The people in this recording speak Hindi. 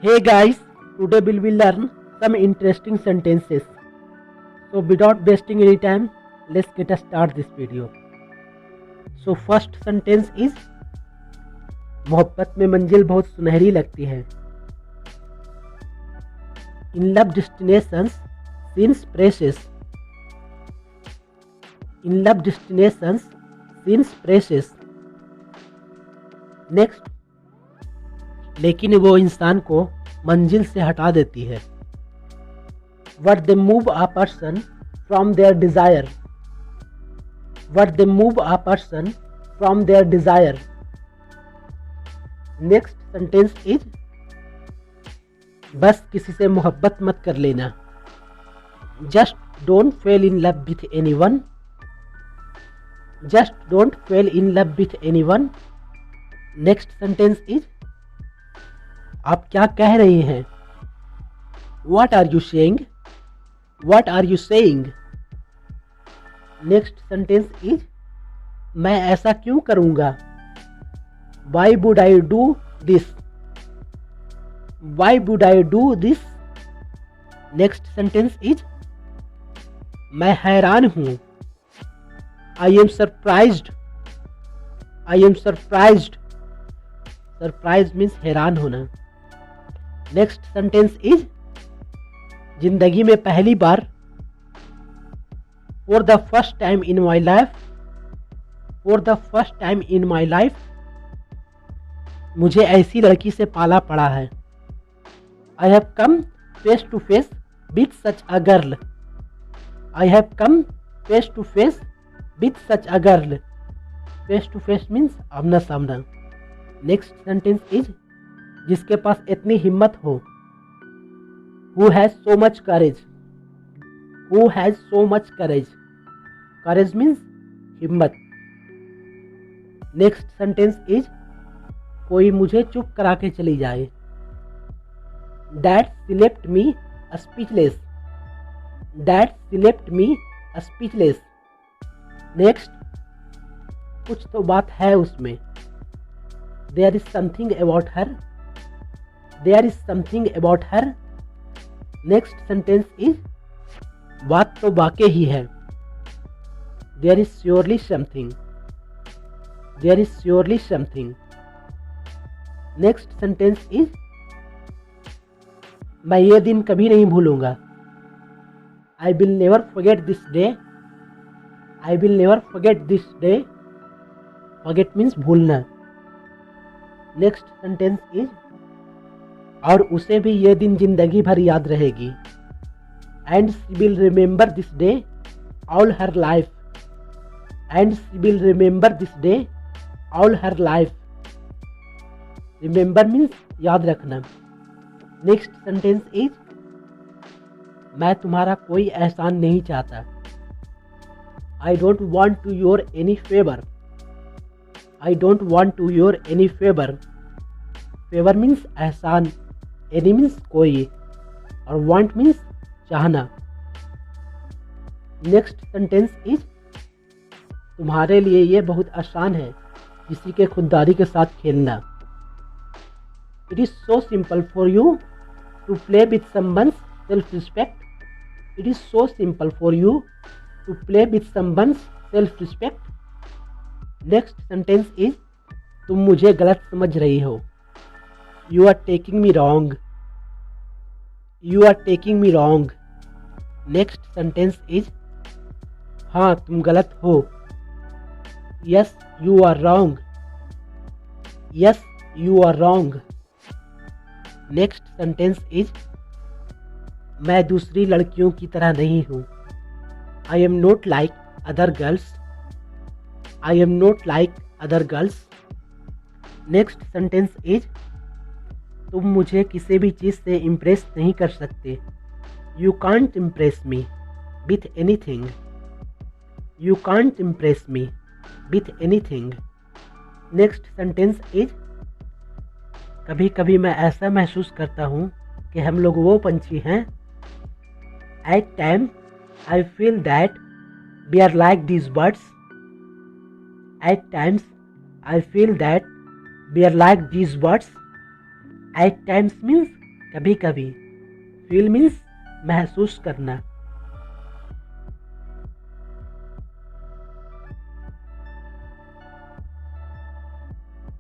Hey guys, today we will learn some interesting sentences. So without wasting any time, let's get a start this video. So first sentence is मोहब्बत में मंजिल बहुत सुनहरी लगती है. In love destinations seems precious. In love destinations seems precious. Next, लेकिन वो इंसान को मंजिल से हटा देती है. What they move a person from their desire. What they move a person from their desire. Next sentence is बस किसी से मोहब्बत मत कर लेना. Just don't fall in love with anyone. Just don't fall in love with anyone. Next sentence is आप क्या कह रही हैं? What are you saying? What are you saying? Next sentence is मैं ऐसा क्यों करूँगा? Why would I do this? Why would I do this? Next sentence is मैं हैरान हूँ. I am surprised. I am surprised. Surprised means हैरान होना. नेक्स्ट सेंटेंस इज जिंदगी में पहली बार for the first time in my life. For the first time in my life मुझे ऐसी लड़की से पाला पड़ा है. I have come face to face with such a girl. I have come face to face with such a girl. Face to face means आमना सामना. नेक्स्ट सेंटेंस इज जिसके पास इतनी हिम्मत हो. Who has so much courage. Who has so much courage. Courage means हिम्मत. नेक्स्ट सेंटेंस इज कोई मुझे चुप करा के चली जाए. That she left me speechless. That she left me speechless. Next कुछ तो बात है उसमें. There is something about her. There is something about her. Next sentence is बात तो वाकई ही है. There is surely something. There is surely something. Next sentence is मैं ये दिन कभी नहीं भूलूंगा. I will never forget this day. I will never forget this day. Forget means भूलना. Next sentence is और उसे भी ये दिन जिंदगी भर याद रहेगी. And she will remember this day all her life. And she will remember this day all her life. Remember means याद रखना. नेक्स्ट सेंटेंस इज मैं तुम्हारा कोई एहसान नहीं चाहता. I don't want to your any favour. I don't want to your any favour. Favour means एहसान. एनी मीन्स कोई और वांट मीन्स चाहना. नेक्स्ट सेंटेंस इज तुम्हारे लिए ये बहुत आसान है किसी के खुददारी के साथ खेलना. It is so simple for you to play with someone's self respect. It is so simple for you to play with someone's self respect. Next sentence is तुम मुझे गलत समझ रही हो. You are taking me wrong. You are taking me wrong. Next sentence is हाँ तुम गलत हो. Yes you are wrong. Yes you are wrong. Next sentence is मैं दूसरी लड़कियों की तरह नहीं हूँ. I am not like other girls. I am not like other girls. Next sentence is तुम मुझे किसी भी चीज़ से इम्प्रेस नहीं कर सकते. You can't impress me with any thing. You can't impress me with any thing. Next sentence is कभी कभी मैं ऐसा महसूस करता हूँ कि हम लोग वो पंछी हैं. At time I feel that we are like these birds. At times I feel that we are like these birds. At times means कभी कभी। फील मीन्स महसूस करना।